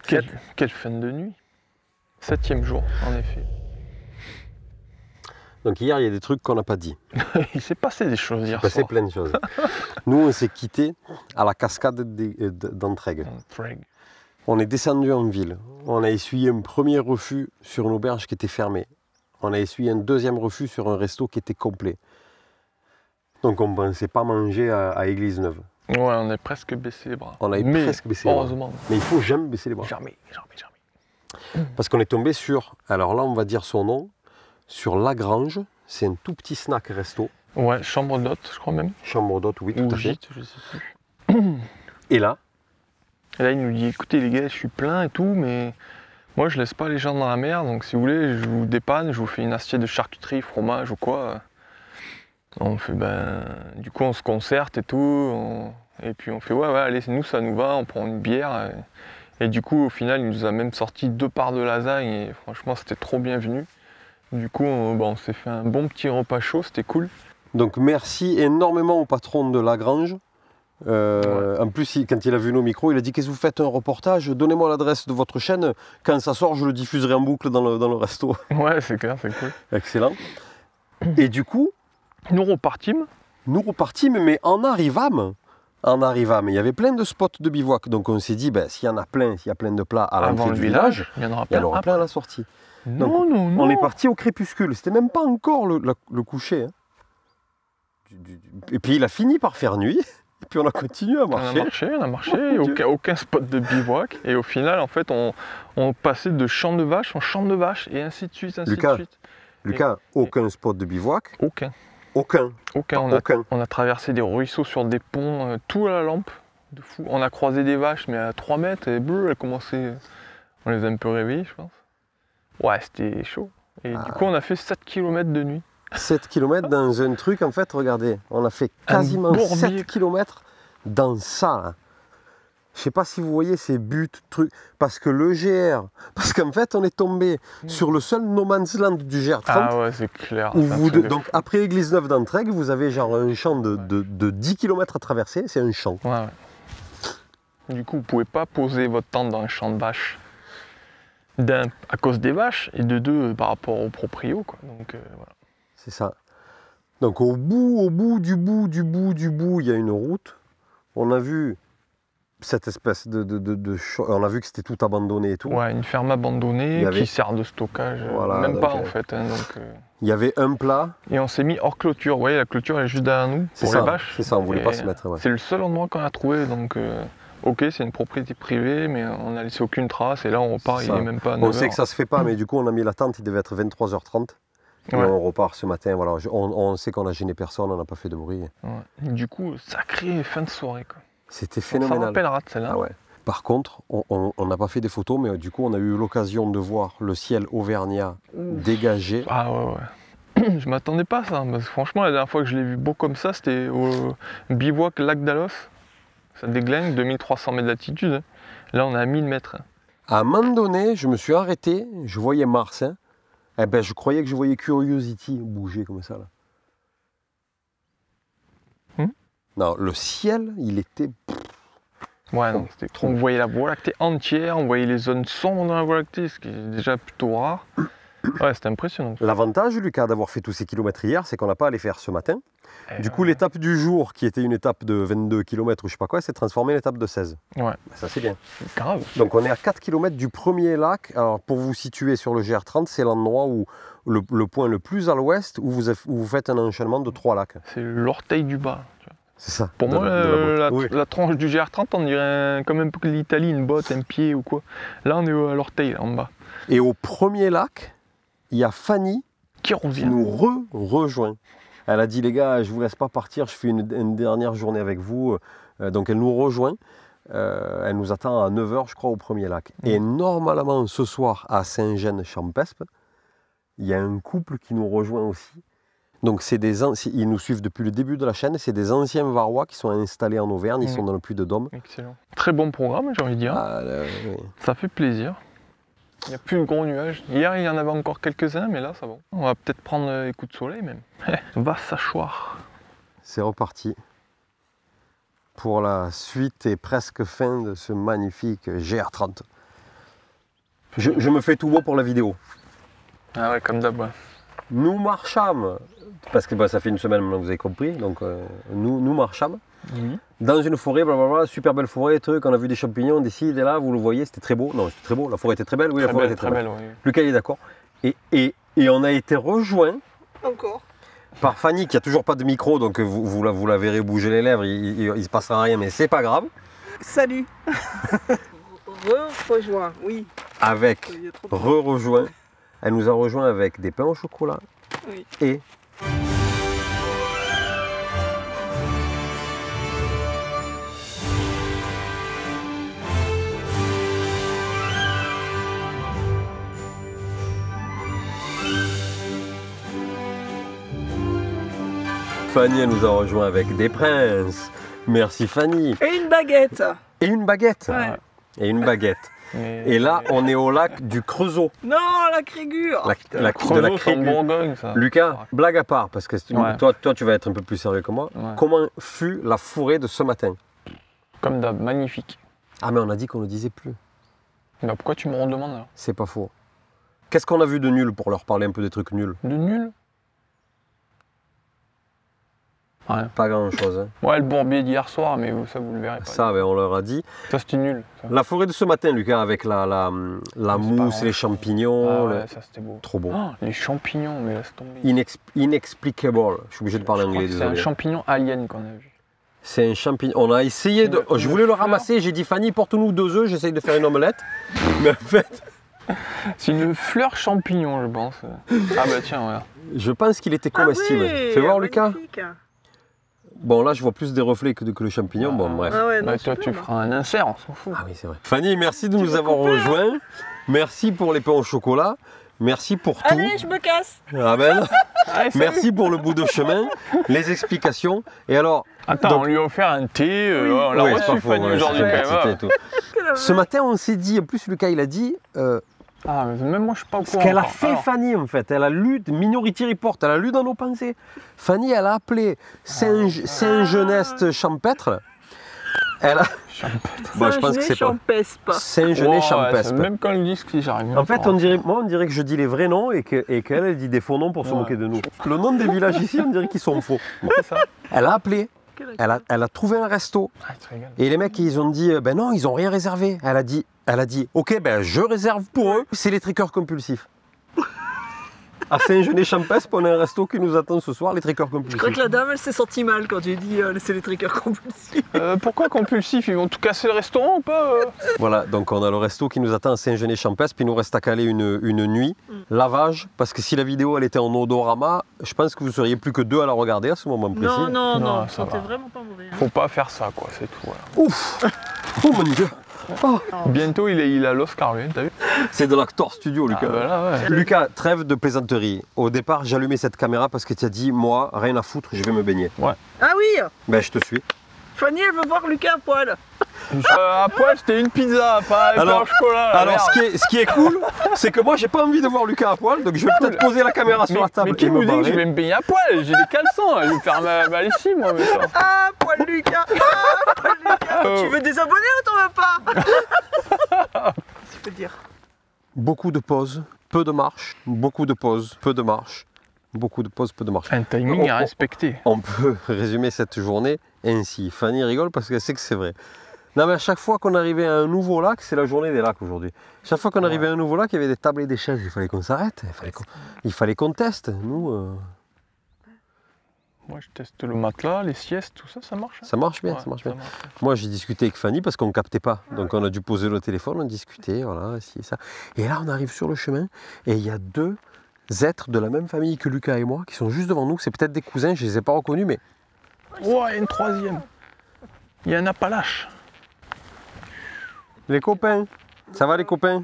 Quelle fin de nuit. 7e jour, en effet. Donc hier, il y a des trucs qu'on n'a pas dit. Il s'est passé des choses hier Il s'est passé soir. plein de choses. Nous, on s'est quittés à la cascade d'Entraigues. On est descendu en ville. On a essuyé un premier refus sur une auberge qui était fermée. On a essuyé un deuxième refus sur un resto qui était complet. Donc on ne pensait pas manger à Église-Neuve. Ouais, on est presque baissé les bras. On avait presque baissé les bras. Heureusement. Mais il ne faut jamais baisser les bras. Jamais. Parce qu'on est tombé sur, alors là on va dire son nom, sur Lagrange. C'est un tout petit snack resto. Ouais, chambre d'hôte, je crois même. Chambre d'hôte, oui, tout Ou à fait. gîte, je sais plus. Et là, il nous dit, écoutez les gars, je suis plein et tout, mais moi je laisse pas les gens dans la mer, donc si vous voulez, je vous dépanne, je vous fais une assiette de charcuterie, fromage ou quoi. On fait, du coup on se concerte et tout, et puis on fait, ouais, allez, nous ça nous va, on prend une bière. Et du coup, au final, il nous a même sorti 2 parts de lasagne, et franchement, c'était trop bienvenu. Du coup, on s'est fait un bon petit repas chaud, c'était cool. Donc merci énormément au patron de Lagrange. Ouais. En plus, quand il a vu nos micros, il a dit qu'est-ce que vous faites un reportage, donnez-moi l'adresse de votre chaîne, quand ça sort, je le diffuserai en boucle dans le resto. Ouais, c'est clair, c'est cool. Excellent. Et du coup, nous repartîmes, mais en arrivâmes, il y avait plein de spots de bivouac, donc on s'est dit, s'il y en a plein, s'il y a plein de plats à l'entrée du village, il y en aura il y en aura plein à la sortie. Donc, non. On est parti au crépuscule, c'était même pas encore le coucher. Hein. Et puis il a fini par faire nuit, et puis on a continué à marcher. On a marché, aucun spot de bivouac. Et au final, en fait, on passait de champ de vache en champ de vache, et ainsi de suite, Lucas, aucun spot de bivouac. Aucun. On a traversé des ruisseaux sur des ponts, tout à la lampe, de fou. On a croisé des vaches, mais à 3 mètres, et elles commençaient... On les a un peu réveillées, je pense. Ouais, c'était chaud. Et du coup, on a fait 7 km de nuit. 7 km dans un truc, en fait, regardez, on a fait quasiment 7 km dans ça. Là. Je ne sais pas si vous voyez ces buts, trucs, parce que le GR, parce qu'en fait, on est tombé sur le seul no man's land du GR30. Ah ouais, c'est clair. Donc après Église-Neuve d'Entraigues, vous avez genre un champ de 10 km à traverser, c'est un champ. Ouais. Du coup, vous ne pouvez pas poser votre tente dans un champ de vaches. D'un, à cause des vaches, et de deux, par rapport au proprio, quoi. Donc voilà. C'est ça. Donc au bout du bout, il y a une route. On a vu cette espèce on a vu que c'était tout abandonné et tout. Ouais, une ferme abandonnée qui sert de stockage. Voilà, même pas en fait. Hein, il y avait un plat. Et on s'est mis hors clôture. Vous voyez, la clôture est juste derrière nous pour les vaches. C'est ça, on voulait pas se mettre. Ouais. C'est le seul endroit qu'on a trouvé. Donc ok, c'est une propriété privée, mais on n'a laissé aucune trace. Et là, on repart, il n'est même pas à 9 On sait que ça se fait pas, mais du coup, on a mis la tente, il devait être 23h30. Et on repart ce matin. Voilà. On sait qu'on a gêné personne, on n'a pas fait de bruit. Ouais. Du coup, sacrée fin de soirée. C'était phénoménal. Ça rappellera de celle-là. Ah ouais. Par contre, on n'a pas fait des photos, mais du coup, on a eu l'occasion de voir le ciel auvergnat dégagé. Ah ouais. Je m'attendais pas à ça, parce que franchement, la dernière fois que je l'ai vu beau comme ça, c'était au bivouac Lac d'Alos. Ça déglingue, 2300 mètres d'altitude. Hein. Là, on est à 1000 mètres. À un moment donné, je me suis arrêté, je voyais Mars. Hein. Eh ben, je croyais que je voyais Curiosity bouger comme ça. Là. Non, le ciel, il était... Ouais, non, c'était trop. On voyait la Voie lactée entière, on voyait les zones sombres dans la Voie lactée, ce qui est déjà plutôt rare. Ouais, c'était impressionnant. L'avantage, Lucas, d'avoir fait tous ces kilomètres hier, c'est qu'on n'a pas à les faire ce matin. Du coup, l'étape du jour, qui était une étape de 22 km ou je sais pas quoi, s'est transformée en étape de 16. Ouais. Ça, c'est bien. Grave. Donc, on est à 4 km du premier lac. Alors, pour vous situer sur le GR30, c'est l'endroit où le point le plus à l'ouest où vous faites un enchaînement de 3 lacs. C'est l'orteil du bas. C'est ça. Pour moi, la tranche du GR30, on dirait comme un peu l'Italie, une botte, un pied ou quoi. Là, on est à l'orteil, là, en bas. Et au premier lac, il y a Fanny qui nous rejoint. Elle a dit, les gars, je ne vous laisse pas partir, je fais une dernière journée avec vous. Donc elle nous rejoint. Elle nous attend à 9h, je crois, au premier lac. Et normalement, ce soir, à Saint-Gène-Champespe, il y a un couple qui nous rejoint aussi. Donc ils nous suivent depuis le début de la chaîne, c'est des anciens Varois qui sont installés en Auvergne, ils sont dans le Puy-de-Dôme. Excellent. Très bon programme, j'ai envie de dire. Oui. Ça fait plaisir. Il n'y a plus de gros nuages. Hier, il y en avait encore quelques-uns, mais là, ça va. On va peut-être prendre les coups de soleil même. Va s'asseoir. C'est reparti pour la suite et presque fin de ce magnifique GR30. Je me fais tout beau pour la vidéo. Ah ouais, comme d'hab. Ouais. Nous marchâmes, parce que ça fait une semaine maintenant, vous avez compris, donc nous marchâmes dans une forêt, blablabla, super belle forêt, truc, on a vu des champignons, des ci, des là, vous le voyez, c'était très beau. Non, c'était très beau, la forêt était très belle, oui, la forêt était très belle. Oui. Lucas il est d'accord. Et on a été rejoint encore par Fanny qui a toujours pas de micro, donc vous la verrez bouger les lèvres, il se passera rien, mais c'est pas grave. Salut. Rejoint, oui. Avec rejoint. Elle nous a rejoint avec des pains au chocolat et Fanny, elle nous a rejoint avec des princes. Merci Fanny. Et une baguette. Et une baguette. Ouais. Et une baguette. Et là, on est au lac du Creusot. Non, la Crégure. De la Crégure. Bourgogne, ça. Lucas, blague à part, parce que toi, tu vas être un peu plus sérieux que moi. Ouais. Comment fut la forêt de ce matin? Comme d'hab, magnifique. Ah, mais on a dit qu'on ne le disait plus. Bah pourquoi tu me redemandes alors? C'est pas faux. Qu'est-ce qu'on a vu de nul pour leur parler un peu des trucs nuls? De nul? Rien. Pas grand-chose. Hein. Ouais, le bourbier d'hier soir, mais ça, vous le verrez pas. Ça, on leur a dit. Ça, c'était nul. Ça. La forêt de ce matin, Lucas, avec la mousse, les champignons. Ah ouais, ça, c'était beau. Trop beau. Oh, les champignons, mais laisse tomber. Inexplicable. Je suis obligé de parler anglais, désolé. C'est un champignon alien qu'on a vu. C'est un champignon. On a essayé de. Je voulais le ramasser, j'ai dit Fanny, porte-nous 2 œufs, j'essaye de faire une omelette. Mais en fait. C'est une fleur champignon, je pense. Ah bah tiens, regarde. Je pense qu'il était comestible. Oui, fais voir, Lucas. Magnifique. Bon, là, je vois plus des reflets que le champignon. Bon, bref. Ah ouais, non, bah, toi, tu feras un insert, on s'en fout. Ah oui, c'est vrai. Fanny, merci de nous avoir rejoints. Merci pour les pains au chocolat. Merci pour tout. Allez, je me casse. Ah ben, Allez, merci pour le bout de chemin, les explications. Et alors. Attends, donc, on lui a offert un thé. On l'a reçu, Fanny, aujourd'hui, quand même. Ce matin, on s'est dit, en plus, Lucas, il a dit. Ah, mais même moi, je suis pas au courant. Ce qu'elle a fait, Fanny, en fait, elle a lu Minority Report, elle a lu dans nos pensées. Fanny, elle a appelé Saint-Genest champêtre. Elle a. Bon, je pense que c'est pas. Saint-Genest champêtre. Même quand ils disent que j'arrive. En fait, on dirait que je dis les vrais noms et qu'elle elle dit des faux noms pour se moquer de nous. Le nom des villages ici, on dirait qu'ils sont faux. Ça. Elle a appelé. Elle a trouvé un resto. Et les mecs, ils ont dit, ben non, ils n'ont rien réservé. Elle a dit, ok, ben je réserve pour eux. C'est les trickers compulsifs. À Saint-Genest-Champêtre, on a un resto qui nous attend ce soir, les trickers compulsifs. Je crois que la dame, elle s'est sentie mal quand j'ai dit c'est les trickers compulsifs. Pourquoi compulsifs? Ils vont tout casser le restaurant ou pas Voilà, donc on a le resto qui nous attend à Saint-Genest-Champêtre, puis il nous reste à caler une nuit. Lavage, parce que si la vidéo elle était en odorama, je pense que vous seriez plus que 2 à la regarder à ce moment précis. Non, c'était vraiment pas mauvais. Hein. Faut pas faire ça, quoi, c'est tout. Voilà. Ouf. Oh mon dieu. Oh. Bientôt il a l'Oscar, lui, t'as vu? C'est de l'acteur studio, Lucas. Ah, voilà, ouais. Lucas, trêve de plaisanterie. Au départ, j'allumais cette caméra parce que tu as dit, moi, rien à foutre, je vais me baigner. Ouais. Ah oui. Ben, je te suis. Fanny, elle veut voir Lucas à poil. À poil, c'était une pizza, pas un pain au chocolat. Alors, ce qui est cool, c'est que moi, j'ai pas envie de voir Lucas à poil, donc je vais peut-être poser la caméra sur la table. Mais qui me dit que je vais me baigner à poil? J'ai des caleçons, je vais faire ma lessive, moi. Mais ça. Ah, poil Lucas. Ah, poil Lucas. Tu veux des abonnés ou t'en veux pas? Tu peux dire. Beaucoup de pauses, peu de marche. Beaucoup de pauses, peu de marche. Beaucoup de pauses, peu de marche. Un timing à respecter. On peut résumer cette journée ainsi. Fanny rigole parce qu'elle sait que c'est vrai. Non mais à chaque fois qu'on arrivait à un nouveau lac, c'est la journée des lacs aujourd'hui. Chaque fois qu'on arrivait à un nouveau lac, il y avait des tables et des chaises. Il fallait qu'on s'arrête, il fallait qu'on teste. Nous, Moi je teste le matelas, les siestes, tout ça, ça marche. Ça marche bien, Ouais, ça marche bien. marche. Moi j'ai discuté avec Fanny parce qu'on ne captait pas. Donc on a dû poser le téléphone, on discutait, voilà, ci et ça. Et là on arrive sur le chemin et il y a 2 êtres de la même famille que Lucas et moi qui sont juste devant nous. C'est peut-être des cousins, je ne les ai pas reconnus, mais... Oh, il y a une 3e. Il y a un Appalache. Les copains, ça va les copains?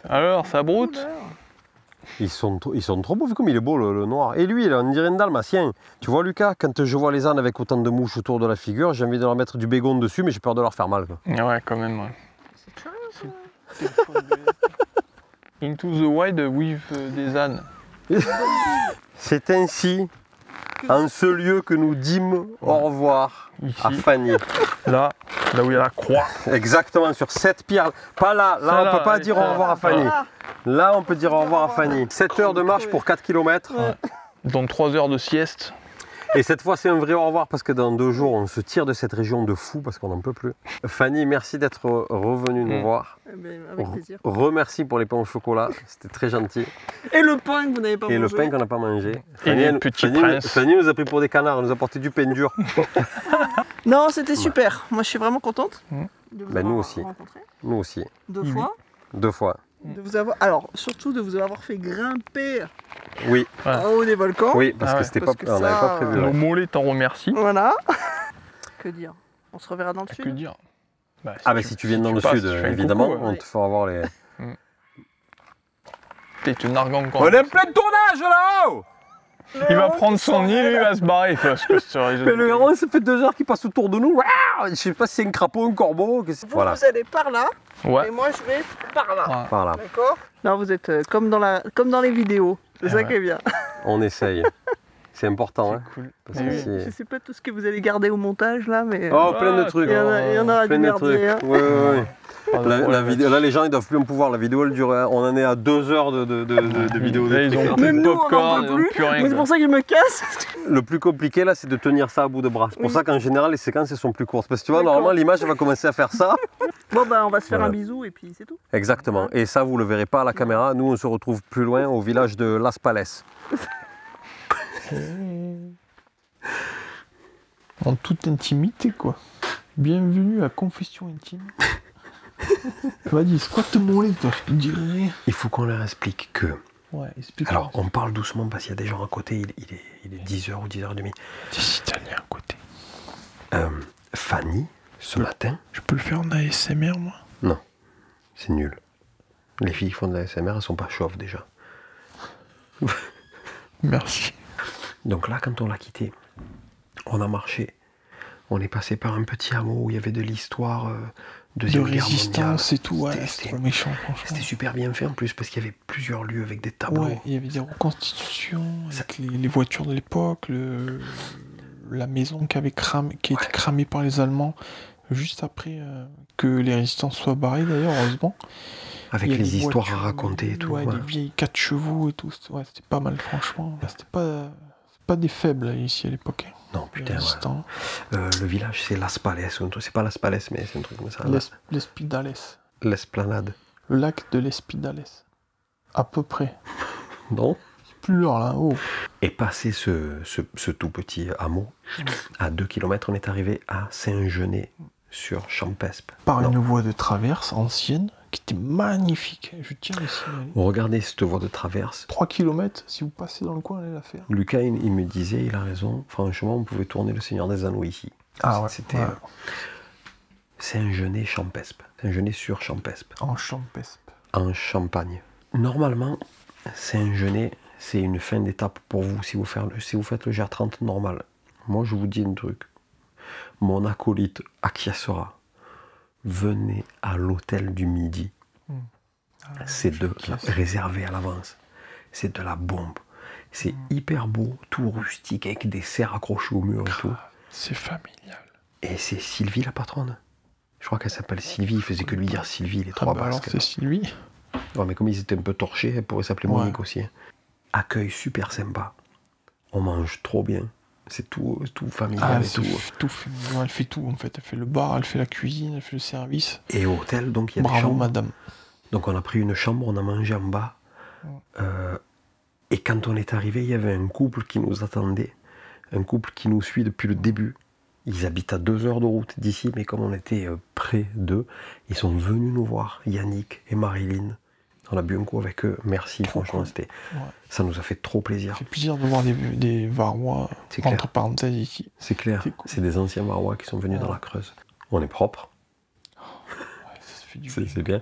Alors, ça broute? Ils sont trop beaux, vu comme il est beau le noir. Et lui, on dirait un dalmatien. Tu vois Lucas, quand je vois les ânes avec autant de mouches autour de la figure, j'ai envie de leur mettre du bégon dessus, mais j'ai peur de leur faire mal. Quoi. Ouais, quand même, ouais. Into the Wild with des ânes. C'est ainsi, en ce lieu que nous dîmes au revoir Ici. à Fanny. Là, Là où il y a la croix. Exactement, sur cette pierre. Pas là, là on peut pas dire au revoir à Fanny. Là on peut dire au revoir à Fanny. 7 heures de marche pour 4 km. Ouais. Donc 3 heures de sieste. Et cette fois c'est un vrai au revoir parce que dans 2 jours on se tire de cette région de fou parce qu'on n'en peut plus. Fanny, merci d'être revenue nous voir. Avec plaisir. Remercie pour les pains au chocolat, c'était très gentil. Et le pain que vous n'avez pas mangé. Et le pain qu'on n'a pas mangé. Et les petits princes. Fanny nous a pris pour des canards, elle nous a apporté du pain dur. Non, c'était super. Moi, je suis vraiment contente de vous nous aussi. rencontrer. Nous aussi. 2 fois. 2 fois. De vous avoir... Alors, surtout de vous avoir fait grimper Oui. en haut des volcans. Oui, parce que c'était pas, on n'avait pas prévu. Nos mollets t'en remercie. Voilà. Que dire? On se reverra dans le sud. Que dire? Si tu viens dans le sud, évidemment, on te fera voir les... T'es une nargue encore. On est en plein tournage là-haut. Il va prendre son île et il va se barrer. Parce que mais le héron, ça fait 2 heures qu'il passe autour de nous. Je sais pas si c'est un crapaud, un corbeau. Vous allez par là. Ouais. Et moi, je vais par là. Ouais. Par là. D'accord? Là, vous êtes comme dans les vidéos. C'est ça qui est bien. On essaye. C'est important. Hein. Cool. Parce Je sais pas tout ce que vous allez garder au montage là, mais. Oh, plein de trucs. Il y en aura du merdier. Hein. Ouais. La vidéo, là, les gens ils doivent plus en pouvoir. La vidéo elle dure. On en est à 2 heures de vidéo. Là, ils ont Même plus de nous, on popcorn, n'en ils peut ont plus. plus rien. C'est pour ça que je me casse. Le plus compliqué là, c'est de tenir ça à bout de bras. C'est pour ça qu'en général, les séquences elles sont plus courtes. Parce que tu vois, normalement, l'image elle va commencer à faire ça. Bon, on va se faire un bisou et puis c'est tout. Exactement. Et ça, vous le verrez pas à la caméra. Nous, on se retrouve plus loin au village de Las Palais. En toute intimité, quoi. Bienvenue à Confession Intime. Vas-y, squatte mon lit, toi, je te dirai rien. Il faut qu'on leur explique que... Ouais, explique. Alors, on parle doucement parce qu'il y a des gens à côté, il est 10h ou 10h30. Des Italiens à côté. Fanny, ce matin... Je peux le faire en ASMR, moi? Non, c'est nul. Les filles qui font de la ASMR, elles sont pas chauves déjà. Merci. Donc là, quand on l'a quitté, on a marché. On est passé par un petit hameau où il y avait de l'histoire Deuxième Guerre mondiale. Résistance et tout, ouais, c'était trop méchant, franchement. C'était super bien fait en plus parce qu'il y avait plusieurs lieux avec des tableaux. Ouais, il y avait des reconstitutions avec les voitures de l'époque, la maison qui a été cramée par les Allemands juste après que les résistants soient barrés d'ailleurs, heureusement. Avec les histoires à raconter et tout. Ouais, des vieilles 4 chevaux et tout. Ouais, c'était pas mal, franchement. C'était pas des faibles ici à l'époque. Non, putain, ouais. Le village, c'est Las Palais. C'est pas Las Palais, mais c'est un truc comme ça. L'Espidales. L'Esplanade. Le lac de l'Espidales. À peu près. Non. C'est plus lourd là, oh. Et passé ce tout petit hameau, à 2 km, on est arrivé à Saint-Genet sur Champespe. Par une voie de traverse ancienne qui était magnifique. Je tiens ici. Regardez cette voie de traverse. 3 km, si vous passez dans le coin, allez la faire. Lucas, il me disait, il a raison, franchement, on pouvait tourner le Seigneur des Anneaux ici. Ah ouais. C'était Saint-Genet Champespe. Saint-Genet sur Champespe. En Champespe. En Champagne. Normalement, Saint-Genet, c'est une fin d'étape pour vous si vous faites le GR30 normal. Moi, je vous dis un truc. Mon acolyte acquiescera. Venez à l'hôtel du Midi. C'est réservé à l'avance. C'est de la bombe. C'est hyper beau, tout rustique, avec des serres accrochées au mur et tout. C'est familial. Et c'est Sylvie la patronne. Je crois qu'elle s'appelle Sylvie, il faisait que lui dire Sylvie, les 3 basques. Alors c'est Sylvie. Ouais, mais comme ils étaient un peu torchés, elle pourrait s'appeler Monique aussi. Accueil super sympa. On mange trop bien. C'est tout familial et tout. Elle fait tout en fait. Elle fait le bar, elle fait la cuisine, elle fait le service. Et au hôtel, donc il y a des chambres. Bravo madame. Donc on a pris une chambre, on a mangé en bas. Et quand on est arrivé, il y avait un couple qui nous attendait. Un couple qui nous suit depuis le début. Ils habitent à 2 heures de route d'ici, mais comme on était près d'eux, ils sont venus nous voir, Yannick et Marilyn. On a bu un coup avec eux, merci, franchement, cool. Ça nous a fait trop plaisir. Ça fait plaisir de voir des Varois, entre parenthèses, ici. C'est clair, cool. C'est des anciens Varois qui sont venus dans la Creuse. On est propre, c'est bien.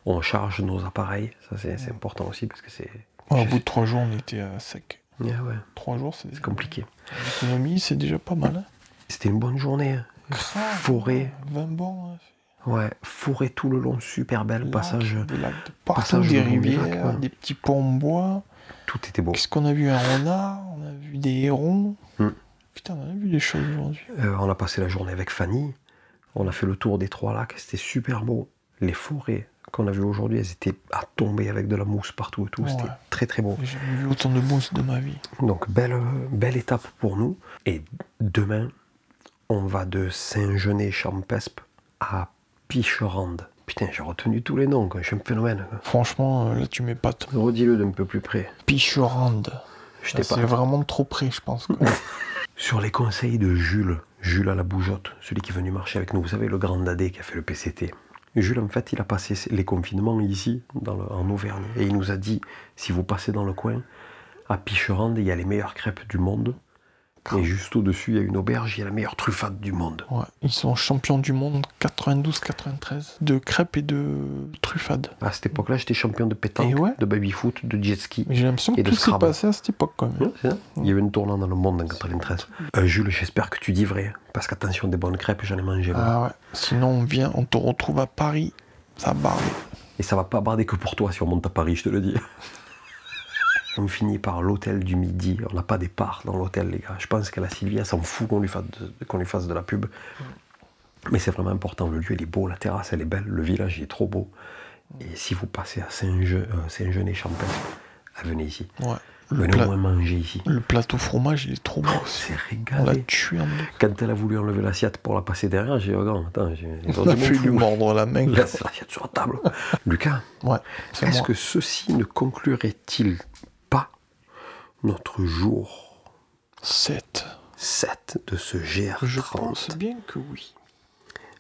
On charge nos appareils, ça c'est important aussi, parce que c'est... Au bout de 3 jours, on était à sec. Yeah, ouais. 3 jours, c'est compliqué. L'économie, c'est déjà pas mal. Hein. C'était une bonne journée. Forêt. 20 bornes. Ouais, forêt tout le long, super belle, passage. Des lacs de partout, des rivières, des petits ponts en bois. Tout était beau. Qu'est-ce qu'on a vu? Un renard, on a vu des hérons. Putain, on a vu des choses aujourd'hui. On a passé la journée avec Fanny. On a fait le tour des 3 lacs, c'était super beau. Les forêts qu'on a vues aujourd'hui, elles étaient à tomber avec de la mousse partout et tout. C'était très très beau. J'ai jamais vu autant de mousse de ma vie. Donc belle étape pour nous. Et demain, on va de Saint-Genès-Champespe à Picherande. Putain, j'ai retenu tous les noms, quoi. Je suis un phénomène. Quoi. Franchement, là tu m'épates. Redis-le d'un peu plus près. Picherande. C'est vraiment trop près, je pense. Quoi. Sur les conseils de Jules à la bougeotte, celui qui est venu marcher avec nous, vous savez, le grand dadé qui a fait le PCT. Jules, en fait, il a passé les confinements ici, en Auvergne. Et il nous a dit, si vous passez dans le coin, à Picherande, il y a les meilleures crêpes du monde. Et juste au-dessus, il y a une auberge, il y a la meilleure truffade du monde. Ouais, ils sont champions du monde 92-93 de crêpes et de truffade. À cette époque-là, j'étais champion de pétanque, de baby-foot, de jet-ski. J'ai l'impression que tout s'est passé à cette époque quand même. C'est ça. Il y avait une tournante dans le monde en 93. Jules, j'espère que tu dis vrai, parce qu'attention, des bonnes crêpes, j'en ai mangé. Ah ouais, sinon on te retrouve à Paris, ça barde. Et ça va pas barder que pour toi si on monte à Paris, je te le dis. On finit par l'hôtel du Midi. On n'a pas des parts dans l'hôtel, les gars. Je pense qu'à la Sylvia, s'en fout qu'on lui fasse de la pub. Mais c'est vraiment important. Le lieu, il est beau. La terrasse, elle est belle. Le village, il est trop beau. Et si vous passez à Saint-Genès-Champespe, venez ici. Ouais. Venez au moins manger ici. Le plateau fromage, il est trop beau. C'est régalé. On l'a tué en deux. Quand elle a voulu enlever l'assiette pour la passer derrière, j'ai dit, oh, attends, on a fait lui mordre la main. Laisse l'assiette sur la table. Lucas, est-ce que ceci ne conclurait-il pas notre jour 7 de ce GR30? Je pense bien que oui.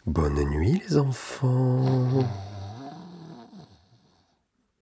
Bonne nuit les enfants.